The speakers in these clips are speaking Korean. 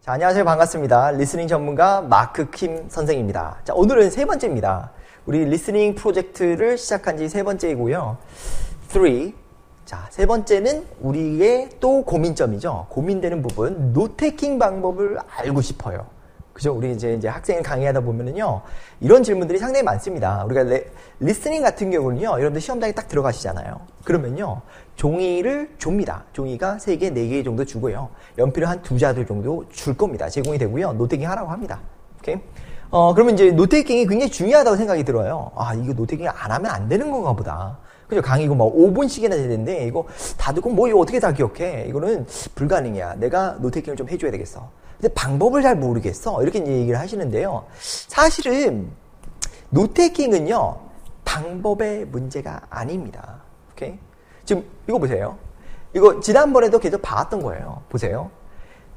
자, 안녕하세요. 반갑습니다. 리스닝 전문가 마크 킴 선생입니다. 자, 오늘은 세 번째입니다. 우리 리스닝 프로젝트를 시작한 지 세 번째이고요. 3. 자, 세 번째는 우리의 또 고민점이죠. 고민되는 부분, 노테이킹 방법을 알고 싶어요. 그죠? 우리 이제 학생을 강의하다 보면은요, 이런 질문들이 상당히 많습니다. 우리가 리스닝 같은 경우는요, 여러분들 시험장에 딱 들어가시잖아요. 그러면요, 종이를 줍니다. 종이가 3개, 4개 정도 주고요. 연필을 한 2자들 정도 줄 겁니다. 제공이 되고요. 노테이킹 하라고 합니다. 오케이? 그러면 이제 노테이킹이 굉장히 중요하다고 생각이 들어요. 아, 이거 노테이킹 안 하면 안 되는 건가 보다. 그죠? 강의고 막 5분씩이나 되는데, 이거 다 듣고 뭐 이거 어떻게 다 기억해? 이거는 불가능이야. 내가 노테이킹을 좀 해줘야 되겠어. 근데 방법을 잘 모르겠어. 이렇게 이제 얘기를 하시는데요. 사실은 노테이킹은요, 방법의 문제가 아닙니다. 오케이? 지금 이거 보세요. 이거 지난번에도 계속 봐왔던 거예요. 보세요.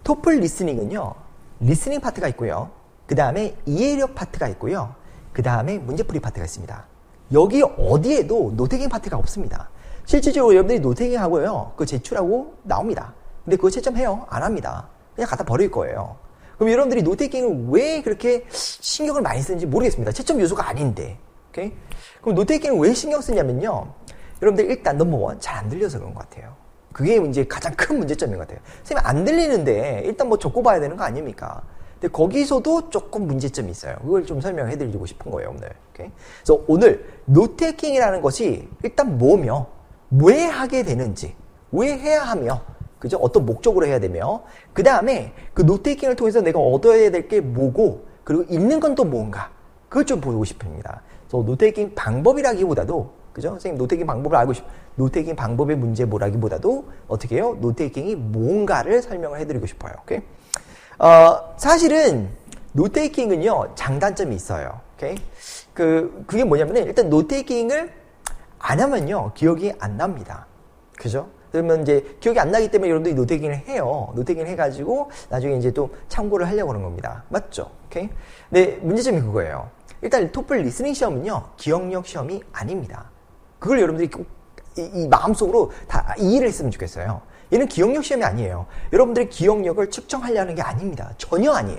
토플 리스닝은요, 리스닝 파트가 있고요. 그 다음에 이해력 파트가 있고요. 그 다음에 문제풀이 파트가 있습니다. 여기 어디에도 노테이킹 파트가 없습니다. 실질적으로 여러분들이 노테이킹 하고요, 그거 제출하고 나옵니다. 근데 그거 채점해요? 안 합니다. 그냥 갖다 버릴 거예요. 그럼 여러분들이 노테이킹을 왜 그렇게 신경을 많이 쓰는지 모르겠습니다. 채점 요소가 아닌데. 오케이? 그럼 노테이킹을 왜 신경 쓰냐면요, 여러분들 일단 넘버원 잘 안 들려서 그런 것 같아요. 그게 이제 가장 큰 문제점인 것 같아요. 선생님 안 들리는데 일단 뭐 적고 봐야 되는 거 아닙니까? 근데 거기서도 조금 문제점이 있어요. 그걸 좀 설명해 드리고 싶은 거예요, 오늘. 오케이? 그래서 오늘 노테이킹이라는 것이 일단 뭐며, 왜 하게 되는지, 왜 해야 하며, 그죠? 어떤 목적으로 해야 되며, 그 다음에 그 노테이킹을 통해서 내가 얻어야 될 게 뭐고, 그리고 읽는 건 또 뭔가, 그걸 좀 보고 싶습니다. 그래서 노테이킹 방법이라기보다도, 그죠? 선생님 노테이킹 방법을 알고 노테이킹 방법의 문제 뭐라기보다도 어떻게 해요? 노테이킹이 뭔가를 설명을 해드리고 싶어요. 오케이? 사실은 노테이킹은요, 장단점이 있어요. 오케이? 그게 뭐냐면은, 일단 노테이킹을 안 하면요, 기억이 안 납니다. 그죠? 그러면 이제 기억이 안 나기 때문에 여러분들이 노테이킹을 해요. 노테이킹을 해가지고 나중에 이제 또 참고를 하려고 하는 겁니다. 맞죠? 오케이? 네, 문제점이 그거예요. 일단 토플 리스닝 시험은요, 기억력 시험이 아닙니다. 그걸 여러분들이 꼭 이 마음속으로 다 이해를 했으면 좋겠어요. 얘는 기억력 시험이 아니에요. 여러분들의 기억력을 측정하려는 게 아닙니다. 전혀 아니에요.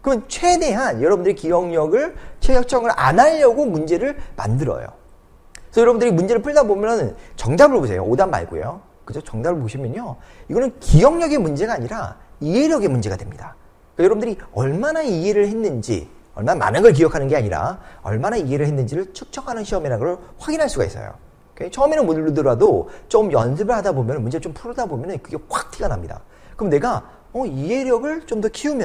그건 최대한 여러분들의 기억력을 측정을 안 하려고 문제를 만들어요. 그래서 여러분들이 문제를 풀다 보면 정답을 보세요. 오답 말고요. 그죠? 정답을 보시면요, 이거는 기억력의 문제가 아니라 이해력의 문제가 됩니다. 그러니까 여러분들이 얼마나 이해를 했는지, 얼마나 많은 걸 기억하는 게 아니라 얼마나 이해를 했는지를 측정하는 시험이라는 걸 확인할 수가 있어요. 오케이? 처음에는 모르더라도 좀 연습을 하다 보면, 문제 좀 풀다 보면 그게 확 티가 납니다. 그럼 내가 이해력을 좀 더 키울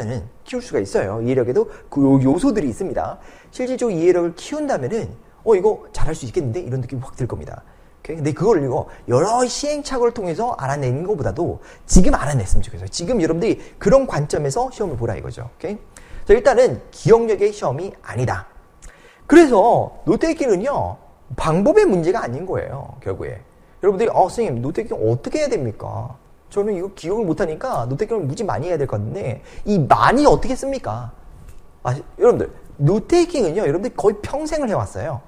수가 있어요. 이해력에도 그 요소들이 있습니다. 실질적으로 이해력을 키운다면은 이거 잘할 수 있겠는데? 이런 느낌이 확 들 겁니다. 오케이? 근데 그걸 여러 시행착오를 통해서 알아내는 것보다도 지금 알아냈으면 좋겠어요. 지금 여러분들이 그런 관점에서 시험을 보라 이거죠. 오케이? 자, 일단은 기억력의 시험이 아니다. 그래서 노테이킹은요, 방법의 문제가 아닌 거예요, 결국에. 여러분들이 선생님 노테이킹 어떻게 해야 됩니까? 저는 이거 기억을 못하니까 노테이킹을 무지 많이 해야 될 것 같은데, 이 많이 어떻게 씁니까? 여러분들 노테이킹은요, 여러분들이 거의 평생을 해왔어요.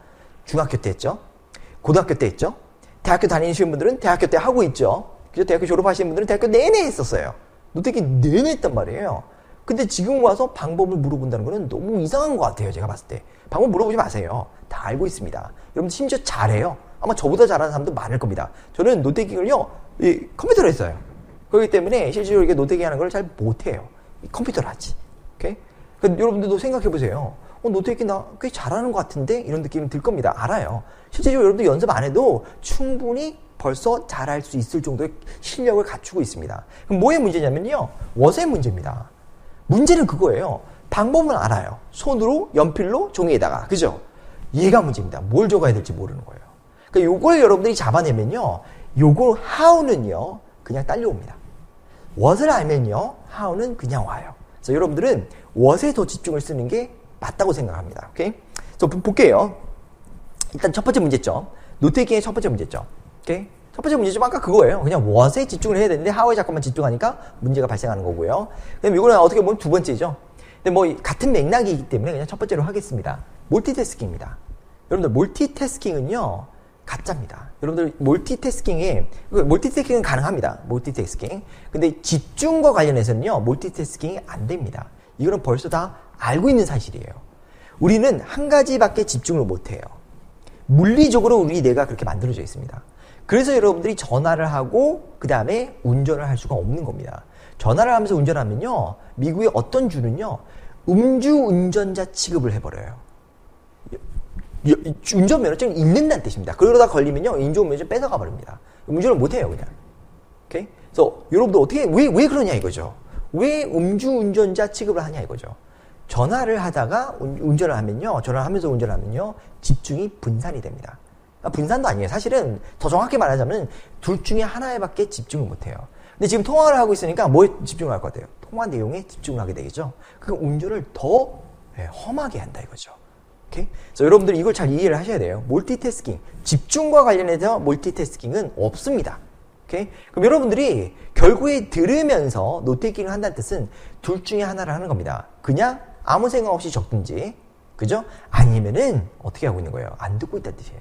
중학교 때 했죠, 고등학교 때 했죠, 대학교 다니시는 분들은 대학교 때 하고 있죠. 그죠? 대학교 졸업하시는 분들은 대학교 내내 했었어요. 노테이킹 내내 했단 말이에요. 근데 지금 와서 방법을 물어본다는 거는 너무 이상한 것 같아요, 제가 봤을 때. 방법 물어보지 마세요. 다 알고 있습니다. 여러분 심지어 잘해요. 아마 저보다 잘하는 사람도 많을 겁니다. 저는 노테이킹을요, 컴퓨터로 했어요. 그렇기 때문에 실제로 이렇게 노테이킹 하는 걸 잘 못해요. 컴퓨터로 하지. 오케이? 그러니까 여러분들도 생각해 보세요. 노테이킹 나 꽤 잘하는 것 같은데? 이런 느낌이 들 겁니다. 알아요. 실제로 여러분들 연습 안 해도 충분히 벌써 잘할 수 있을 정도의 실력을 갖추고 있습니다. 그럼 뭐의 문제냐면요, what의 문제입니다. 문제는 그거예요. 방법은 알아요. 손으로, 연필로, 종이에다가. 그죠? 얘가 문제입니다. 뭘 적어야 될지 모르는 거예요. 그러니까 요걸 여러분들이 잡아내면요, 요걸 how는요, 그냥 딸려옵니다. what을 알면요, how는 그냥 와요. 그래서 여러분들은 what에 더 집중을 쓰는 게 맞다고 생각합니다. 오케이? 그래서 볼게요. 일단 첫 번째 문제점. 노테이킹의 첫 번째 문제점. 오케이? 첫 번째 문제점 아까 그거예요. 그냥 what에 집중을 해야 되는데 how에 잠깐만 집중하니까 문제가 발생하는 거고요. 그다음에 이거는 어떻게 보면 두 번째죠. 근데 뭐 같은 맥락이기 때문에 그냥 첫 번째로 하겠습니다. 멀티태스킹입니다. 여러분들 멀티태스킹은요, 가짜입니다. 여러분들 멀티태스킹은 가능합니다. 멀티태스킹. 근데 집중과 관련해서는요, 멀티태스킹이 안 됩니다. 이거는 벌써 다 알고 있는 사실이에요. 우리는 한 가지밖에 집중을 못 해요. 물리적으로 우리 뇌가 그렇게 만들어져 있습니다. 그래서 여러분들이 전화를 하고 그 다음에 운전을 할 수가 없는 겁니다. 전화를 하면서 운전하면요, 미국의 어떤 주는요, 음주운전자 취급을 해버려요. 운전면허증을 잃는다는 뜻입니다. 그러다 걸리면요, 운전면허증 뺏어가 버립니다. 운전을 못해요, 그냥. 오케이? 그래서 여러분들 어떻게, 왜 그러냐 이거죠. 왜 음주운전자 취급을 하냐 이거죠. 전화를 하다가 운전을 하면요, 전화를 하면서 운전을 하면요, 집중이 분산이 됩니다. 분산도 아니에요. 사실은 더 정확히 말하자면 둘 중에 하나에밖에 집중을 못해요. 근데 지금 통화를 하고 있으니까 뭐에 집중을 할 것 같아요? 통화 내용에 집중을 하게 되겠죠. 그럼 운전을 더 험하게 한다 이거죠. 오케이? 그래서 여러분들 이걸 잘 이해를 하셔야 돼요. 멀티태스킹, 집중과 관련해서 멀티태스킹은 없습니다. 오케이? 그럼 여러분들이 결국에 들으면서 노테이킹을 한다는 뜻은 둘 중에 하나를 하는 겁니다. 그냥 아무 생각 없이 적든지, 그죠? 아니면은 어떻게 하고 있는 거예요? 안 듣고 있다는 뜻이에요.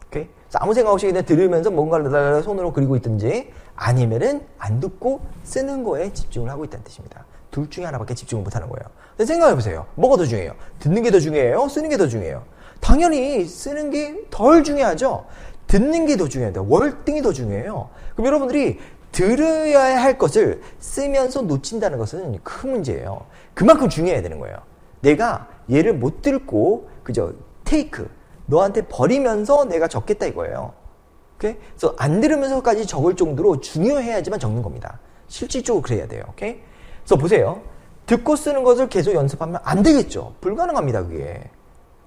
오케이? 그래서 아무 생각 없이 그냥 들으면서 뭔가를 손으로 그리고 있든지, 아니면은 안 듣고 쓰는 거에 집중을 하고 있다는 뜻입니다. 둘 중에 하나밖에 집중을 못 하는 거예요. 근데 생각해 보세요. 뭐가 더 중요해요? 듣는 게 더 중요해요? 쓰는 게 더 중요해요? 당연히 쓰는 게 덜 중요하죠. 듣는 게 더 중요해요. 월등히 더 중요해요. 그럼 여러분들이 들어야 할 것을 쓰면서 놓친다는 것은 큰 문제예요. 그만큼 중요해야 되는 거예요. 내가 얘를 못 듣고 그저 테이크, 너한테 버리면서 내가 적겠다 이거예요. 오케이? 그래서 안 들으면서까지 적을 정도로 중요해야지만 적는 겁니다. 실질적으로 그래야 돼요. 오케이? 그래서 보세요. 듣고 쓰는 것을 계속 연습하면 안 되겠죠. 불가능합니다, 그게.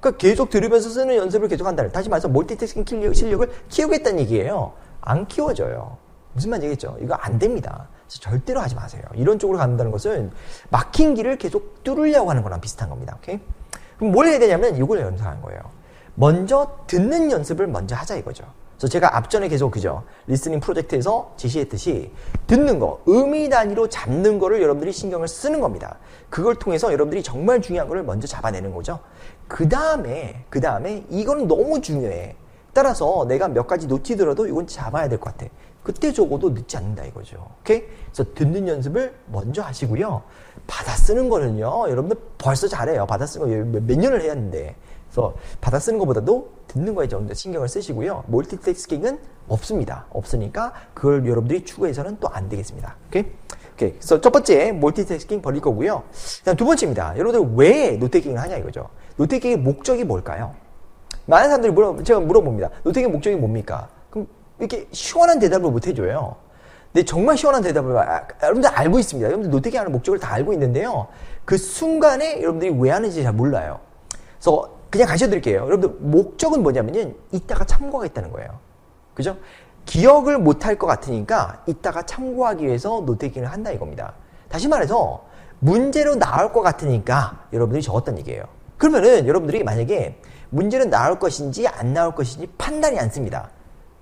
그러니까 계속 들으면서 쓰는 연습을 계속 한다는, 다시 말해서 멀티태스킹 실력을 키우겠다는 얘기예요. 안 키워져요. 무슨 말인지 알겠죠? 이거 안 됩니다. 그래서 절대로 하지 마세요. 이런 쪽으로 간다는 것은 막힌 길을 계속 뚫으려고 하는 거랑 비슷한 겁니다. 오케이? 그럼 뭘 해야 되냐면 이걸 연습하는 거예요. 먼저 듣는 연습을 먼저 하자 이거죠. 그래서 제가 앞전에 계속 그죠, 리스닝 프로젝트에서 제시했듯이 듣는 거, 의미 단위로 잡는 거를 여러분들이 신경을 쓰는 겁니다. 그걸 통해서 여러분들이 정말 중요한 거를 먼저 잡아내는 거죠. 그 다음에 이거는 너무 중요해. 따라서 내가 몇 가지 놓치더라도 이건 잡아야 될 것 같아. 그때 적어도 늦지 않는다 이거죠. 오케이? 그래서 듣는 연습을 먼저 하시고요. 받아 쓰는 거는요, 여러분들 벌써 잘해요. 받아 쓰는 거 몇 년을 해야 하는데. 그래서 받아 쓰는 것보다도 듣는 거에 좀 더 신경을 쓰시고요. 멀티태스킹은 없습니다. 없으니까 그걸 여러분들이 추구해서는 또 안 되겠습니다. 오케이? 오케이. 그래서 첫 번째 멀티태스킹 버릴 거고요. 그다음 두 번째입니다. 여러분들 왜 노테이킹을 하냐 이거죠. 노테이킹의 목적이 뭘까요? 많은 사람들이 제가 물어봅니다. 노테이킹 목적이 뭡니까? 그럼 이렇게 시원한 대답을 못 해줘요. 근데 정말 시원한 대답을 여러분들 알고 있습니다. 여러분들 노테이킹 하는 목적을 다 알고 있는데요. 그 순간에 여러분들이 왜 하는지 잘 몰라요. 그래서 그냥 가르쳐드릴게요. 여러분들 목적은 뭐냐면요, 이따가 참고하겠다는 거예요. 그죠? 기억을 못할 것 같으니까 이따가 참고하기 위해서 노테이킹을 한다 이겁니다. 다시 말해서 문제로 나올 것 같으니까 여러분들이 적었단 얘기예요. 그러면은 여러분들이 만약에 문제는 나올 것인지 안 나올 것인지 판단이 안 씁니다.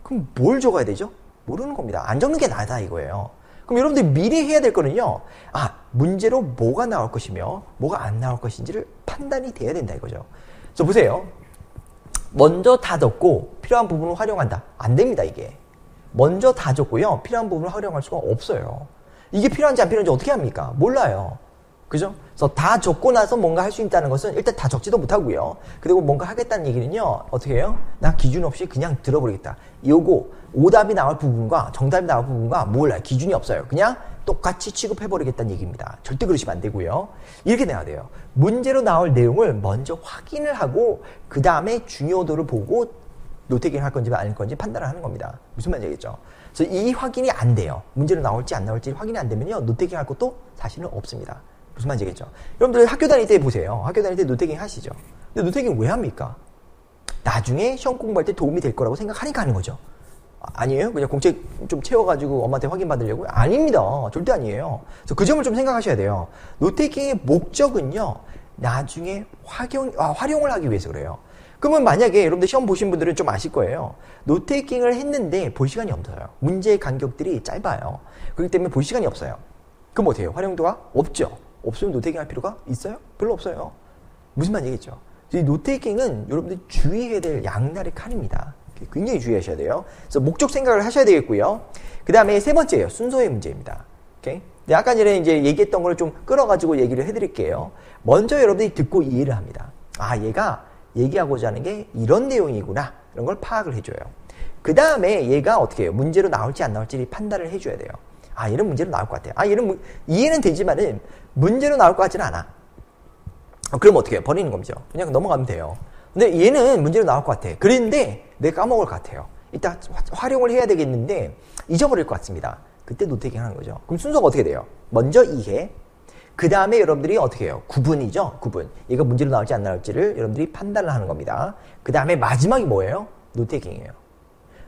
그럼 뭘 적어야 되죠? 모르는 겁니다. 안 적는 게 나다 이거예요. 그럼 여러분들이 미리 해야 될 거는요, 문제로 뭐가 나올 것이며 뭐가 안 나올 것인지를 판단이 돼야 된다 이거죠. 그래서 보세요. 먼저 다 적고 필요한 부분을 활용한다. 안 됩니다, 이게. 먼저 다 적고요, 필요한 부분을 활용할 수가 없어요. 이게 필요한지 안 필요한지 어떻게 합니까? 몰라요. 그죠? 그래서 다 적고 나서 뭔가 할 수 있다는 것은 일단 다 적지도 못하고요. 그리고 뭔가 하겠다는 얘기는요, 어떻게 해요? 나 기준 없이 그냥 들어버리겠다. 요거, 오답이 나올 부분과 정답이 나올 부분과 몰라요. 기준이 없어요. 그냥 똑같이 취급해버리겠다는 얘기입니다. 절대 그러시면 안 되고요. 이렇게 돼야 돼요. 문제로 나올 내용을 먼저 확인을 하고 그 다음에 중요도를 보고 노테이킹을 할 건지 아닐 건지 판단을 하는 겁니다. 무슨 말인지 알겠죠? 그래서 이 확인이 안 돼요. 문제로 나올지 안 나올지 확인이 안 되면요, 노테이킹 할 것도 사실은 없습니다. 무슨 말인지 알겠죠? 여러분들 학교 다닐 때 보세요. 학교 다닐 때 노테이킹 하시죠? 근데 노테이킹 왜 합니까? 나중에 시험 공부할 때 도움이 될 거라고 생각하니까 하는 거죠. 아니에요? 그냥 공책 좀 채워가지고 엄마한테 확인받으려고요? 아닙니다. 절대 아니에요. 그래서 그 점을 좀 생각하셔야 돼요. 노테이킹의 목적은요, 나중에 활용을 하기 위해서 그래요. 그러면 만약에 여러분들 시험 보신 분들은 좀 아실 거예요. 노테이킹을 했는데 볼 시간이 없어요. 문제의 간격들이 짧아요. 그렇기 때문에 볼 시간이 없어요. 그럼 어때요? 활용도가 없죠? 없으면 노테이킹 할 필요가 있어요? 별로 없어요. 무슨 말인지 알겠죠? 이 노테이킹은 여러분들이 주의해야 될 양날의 칼입니다. 굉장히 주의하셔야 돼요. 그래서 목적 생각을 하셔야 되겠고요. 그 다음에 세 번째예요. 순서의 문제입니다. 오케이? 근데 아까 전에 이제 얘기했던 걸 좀 끌어가지고 얘기를 해드릴게요. 먼저 여러분들이 듣고 이해를 합니다. 아, 얘가 얘기하고자 하는 게 이런 내용이구나. 이런 걸 파악을 해줘요. 그 다음에 얘가 어떻게 해요? 문제로 나올지 안 나올지 판단을 해줘야 돼요. 아, 얘는 문제로 나올 것 같아요. 아, 얘는 이해는 되지만은 문제로 나올 것 같지는 않아. 그럼 어떻게 해요? 버리는 거죠. 그냥 넘어가면 돼요. 근데 얘는 문제로 나올 것 같아. 그런데 내가 까먹을 것 같아요. 이따 활용을 해야 되겠는데 잊어버릴 것 같습니다. 그때 노테이킹 하는 거죠. 그럼 순서가 어떻게 돼요? 먼저 이해. 그 다음에 여러분들이 어떻게 해요? 구분이죠. 구분. 얘가 문제로 나올지 안 나올지를 여러분들이 판단을 하는 겁니다. 그 다음에 마지막이 뭐예요? 노테이킹이에요.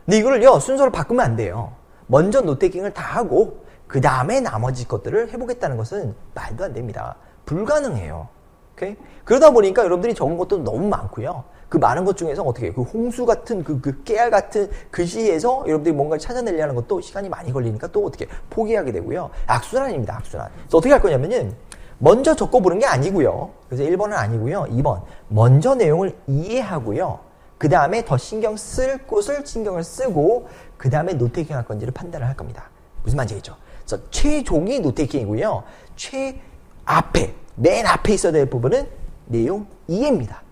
근데 이거를요, 순서를 바꾸면 안 돼요. 먼저 노테이킹을 다 하고 그 다음에 나머지 것들을 해보겠다는 것은 말도 안 됩니다. 불가능해요. 오케이? 그러다 보니까 여러분들이 적은 것도 너무 많고요. 그 많은 것 중에서 어떻게 해요? 그 홍수 같은 그 깨알 같은 글씨에서 여러분들이 뭔가를 찾아내려는 것도 시간이 많이 걸리니까 또 어떻게 포기하게 되고요. 악순환입니다. 악순환. 그래서 어떻게 할 거냐면은 먼저 적어보는 게 아니고요. 그래서 1번은 아니고요. 2번. 먼저 내용을 이해하고요. 그 다음에 더 신경 쓸 곳을 신경을 쓰고 그 다음에 노테이킹 할 건지를 판단을 할 겁니다. 무슨 말인지 알죠? 그래서 최종이 노테이킹이고요. 맨 앞에 있어야 될 부분은 내용 이해입니다.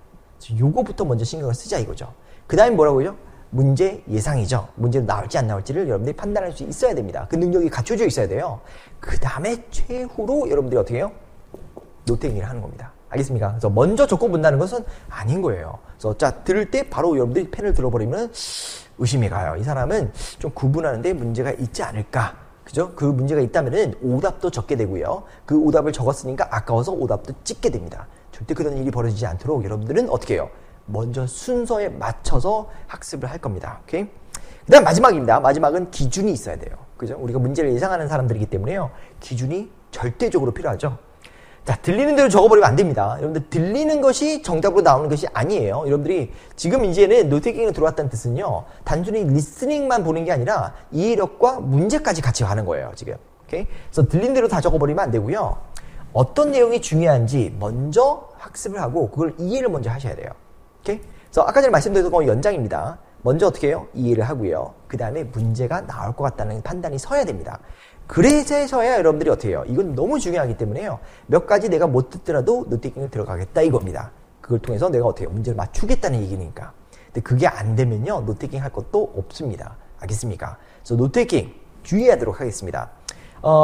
요거부터 먼저 신경을 쓰자 이거죠. 그 다음에 뭐라고요? 문제 예상이죠. 문제로 나올지 안 나올지를 여러분들이 판단할 수 있어야 됩니다. 그 능력이 갖춰져 있어야 돼요. 그 다음에 최후로 여러분들이 어떻게 해요? 노테이킹을 하는 겁니다. 알겠습니까? 그래서 먼저 적어본다는 것은 아닌 거예요. 그래서 자, 들을 때 바로 여러분들이 펜을 들어버리면 의심이 가요. 이 사람은 좀 구분하는데 문제가 있지 않을까? 그죠? 그 문제가 있다면은 오답도 적게 되고요. 그 오답을 적었으니까 아까워서 오답도 찍게 됩니다. 절대 그런 일이 벌어지지 않도록 여러분들은 어떻게 해요? 먼저 순서에 맞춰서 학습을 할 겁니다. 오케이? 그 다음 마지막입니다. 마지막은 기준이 있어야 돼요. 그죠? 우리가 문제를 예상하는 사람들이기 때문에요. 기준이 절대적으로 필요하죠. 자, 들리는 대로 적어버리면 안 됩니다. 여러분들, 들리는 것이 정답으로 나오는 것이 아니에요. 여러분들이 지금 이제는 노테이킹으로 들어왔다는 뜻은요, 단순히 리스닝만 보는 게 아니라 이해력과 문제까지 같이 가는 거예요, 지금. 오케이? 그래서 들리는 대로 다 적어버리면 안 되고요. 어떤 내용이 중요한지 먼저 학습을 하고 그걸 이해를 먼저 하셔야 돼요. 오케이? 그래서 아까 전에 말씀드렸던 건 연장입니다. 먼저 어떻게 해요? 이해를 하고요. 그 다음에 문제가 나올 것 같다는 판단이 서야 됩니다. 그래서야 여러분들이 어떻게 해요? 이건 너무 중요하기 때문에요. 몇 가지 내가 못 듣더라도 노테이킹을 들어가겠다 이겁니다. 그걸 통해서 내가 어떻게 해요? 문제를 맞추겠다는 얘기니까. 근데 그게 안 되면요. 노테이킹 할 것도 없습니다. 알겠습니까? 그래서 노테이킹 주의하도록 하겠습니다.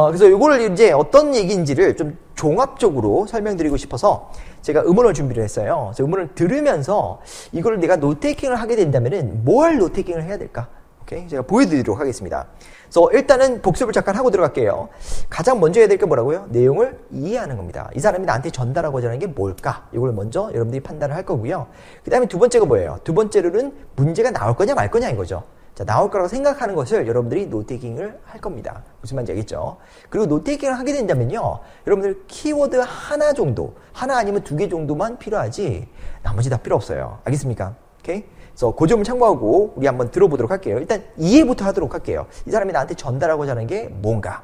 그래서 이거를 이제 어떤 얘기인지를 좀 종합적으로 설명드리고 싶어서 제가 음원을 준비를 했어요. 그래서 음원을 들으면서 이걸 내가 노테이킹을 하게 된다면은 뭘 노테이킹을 해야 될까? 오케이? 제가 보여드리도록 하겠습니다. 그래서 일단은 복습을 잠깐 하고 들어갈게요. 가장 먼저 해야 될 게 뭐라고요? 내용을 이해하는 겁니다. 이 사람이 나한테 전달하고자 하는 게 뭘까? 이걸 먼저 여러분들이 판단을 할 거고요. 그 다음에 두 번째가 뭐예요? 두 번째로는 문제가 나올 거냐 말 거냐 이거죠. 자, 나올 거라고 생각하는 것을 여러분들이 노테이킹을 할 겁니다. 무슨 말인지 알겠죠? 그리고 노테이킹을 하게 된다면요, 여러분들 키워드 하나 정도, 하나 아니면 두 개 정도만 필요하지 나머지 다 필요 없어요. 알겠습니까? 오케이? 그래서 그 점을 참고하고 우리 한번 들어보도록 할게요. 일단 이해부터 하도록 할게요. 이 사람이 나한테 전달하고자 하는 게 뭔가.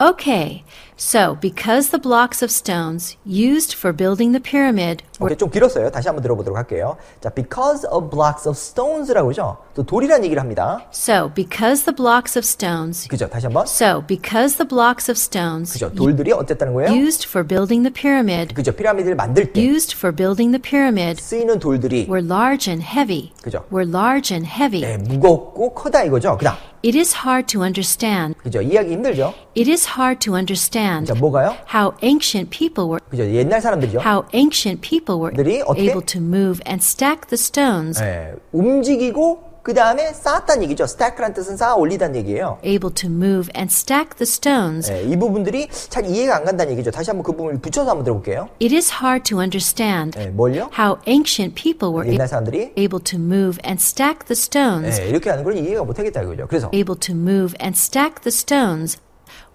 Okay, so because the blocks of stones used for building the pyramid were 오케이, 좀 길었어요. 다시 한번 들어보도록 할게요. 자, because of blocks of stones라고 하죠. 또 돌이라는 얘기를 합니다. So because the blocks of stones 그죠? 다시 한번. So because the blocks of stones 그죠? 돌들이 어쨌다는 거예요? used for building the pyramid 그죠? 피라미드를 만들 때 used for building the pyramid 쓰이는 돌들이 were large and heavy. 그죠? Were large and heavy. 네, 무겁고 크다 이거죠. 그다음. It is hard to understand. 그죠? 이해하기 힘들죠? It is hard to understand 자, 뭐가요? how ancient people were 그죠? 옛날 사람들이죠. how ancient people were 들이 어떻게? able to move and stack the stones. 네, 움직이고 그 다음에 쌓았다는 얘기죠. stack라는 뜻은 쌓아 올리다는 얘기예요. Able to move and stack the stones. 네, 이 부분들이 잘 이해가 안 간다는 얘기죠. 다시 한번 그 부분을 붙여서 한번 들어볼게요. It is hard to understand 네, 뭘요? how ancient people were 옛날 사람들이 able to move and stack the stones. 네, 이렇게 하는 걸 이해가 못하겠다 이거죠. 그래서 Able to move and stack the stones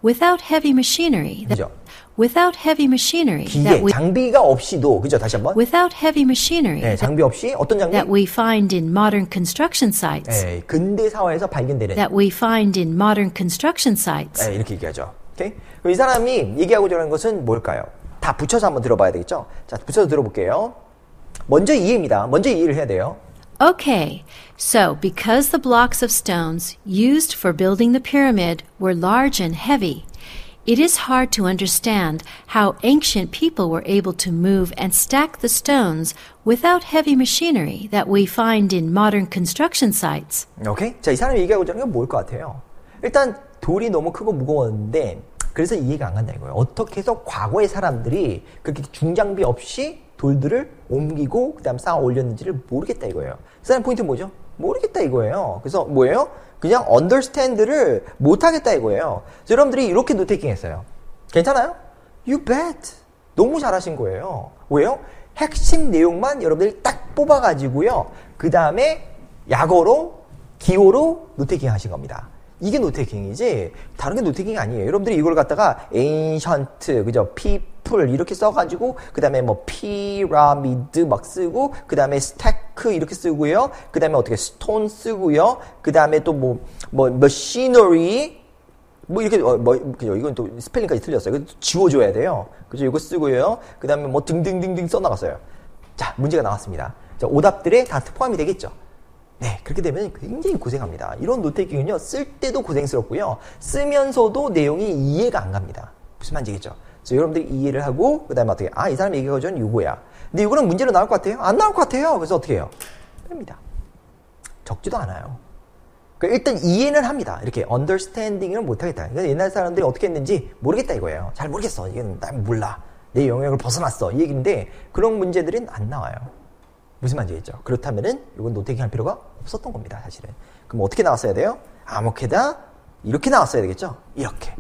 without heavy machinery. 그죠? Without heavy machinery. 기계, 장비가 없이도 그죠? 다시 한번. Without heavy machinery. 네, 장비 없이 어떤 장비? That we find in modern construction sites. 네, 근대 사회에서 발견되는. That we find in modern construction sites. 네, 이렇게 얘기하죠. 오케이? 그럼 이 사람이 얘기하고자 하는 것은 뭘까요? 다 붙여서 한번 들어봐야 되겠죠? 자, 붙여서 들어볼게요. 먼저 이해입니다. 먼저 이해를 해야 돼요. Okay, so because the blocks of stones used for building the pyramid were large and heavy, it is hard to understand how ancient people were able to move and stack the stones without heavy machinery that we find in modern construction sites. 오케이? 자, 이 사람이 얘기하고자 하는 건 뭘 것 같아요? 일단 돌이 너무 크고 무거웠는데 그래서 이해가 안 간다 이거예요. 어떻게 해서 과거의 사람들이 그렇게 중장비 없이 돌들을 옮기고 그다음 쌓아 올렸는지를 모르겠다 이거예요. 그 사람 포인트 뭐죠? 모르겠다 이거예요. 그래서 뭐예요? 그냥 understand를 못하겠다 이거예요. 그래서 여러분들이 이렇게 노테이킹 했어요. 괜찮아요? You bet. 너무 잘하신 거예요. 왜요? 핵심 내용만 여러분들이 딱 뽑아가지고요. 그 다음에 약어로, 기호로 노테이킹 하신 겁니다. 이게 노테이킹이지 다른 게 노테이킹이 아니에요. 여러분들이 이걸 갖다가 ancient, 그죠? people 이렇게 써가지고 그 다음에 뭐 pyramid 막 쓰고 그 다음에 stack 이렇게 쓰고요. 그 다음에 어떻게 stone 쓰고요. 그 다음에 또 뭐 machinery 뭐 이렇게 그죠? 이건 또 스펠링까지 틀렸어요. 이거 지워줘야 돼요. 그죠? 이거 쓰고요. 그 다음에 뭐 등등등등 써나갔어요. 자, 문제가 나왔습니다. 자, 오답들에 다 포함이 되겠죠. 네, 그렇게 되면 굉장히 고생합니다. 이런 노테이킹은요, 쓸 때도 고생스럽고요, 쓰면서도 내용이 이해가 안 갑니다. 무슨 말인지겠죠? 그래서 여러분들이 이해를 하고, 그 다음에 어떻게, 이 사람이 얘기하고 저는 요거야. 근데 이거는 문제로 나올 것 같아요? 안 나올 것 같아요. 그래서 어떻게 해요? 뺍니다. 적지도 않아요. 그러니까 일단 이해는 합니다. 이렇게 understanding을 못하겠다. 그러니까 옛날 사람들이 어떻게 했는지 모르겠다 이거예요. 잘 모르겠어. 이건 난 몰라. 내 영역을 벗어났어. 이 얘기인데, 그런 문제들은 안 나와요. 무슨 말인지 알죠? 그렇다면은 이건 노테이킹 할 필요가 없었던 겁니다, 사실은. 그럼 어떻게 나왔어야 돼요? 아무렇게나 이렇게 나왔어야 되겠죠? 이렇게.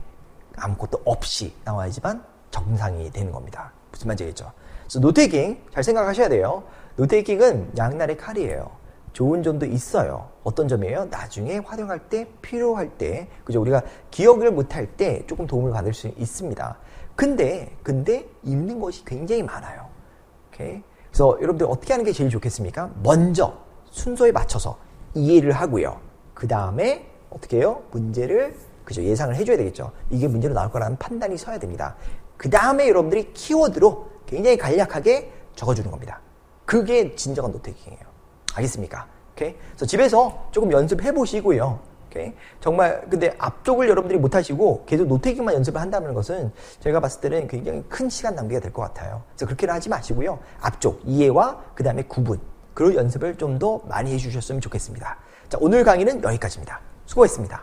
아무것도 없이 나와야지만 정상이 되는 겁니다. 무슨 말인지 알죠? 그래서 노테이킹 잘 생각하셔야 돼요. 노테이킹은 양날의 칼이에요. 좋은 점도 있어요. 어떤 점이에요? 나중에 활용할 때, 필요할 때, 그죠? 우리가 기억을 못할 때 조금 도움을 받을 수 있습니다. 근데 읽는 것이 굉장히 많아요. 오케이? 그래서 여러분들 어떻게 하는 게 제일 좋겠습니까? 먼저 순서에 맞춰서 이해를 하고요. 그 다음에 어떻게 해요? 문제를 그죠? 예상을 해줘야 되겠죠. 이게 문제로 나올 거라는 판단이 서야 됩니다. 그 다음에 여러분들이 키워드로 굉장히 간략하게 적어주는 겁니다. 그게 진정한 노테이킹이에요. 알겠습니까? 오케이? 그래서 집에서 조금 연습해 보시고요. 오케이? 정말 근데 앞쪽을 여러분들이 못 하시고 계속 노테이킹만 연습을 한다는 것은 제가 봤을 때는 굉장히 큰 시간 낭비가 될 것 같아요. 그래서 그렇게는 하지 마시고요. 앞쪽 이해와 그 다음에 구분 그런 연습을 좀 더 많이 해주셨으면 좋겠습니다. 자, 오늘 강의는 여기까지입니다. 수고했습니다.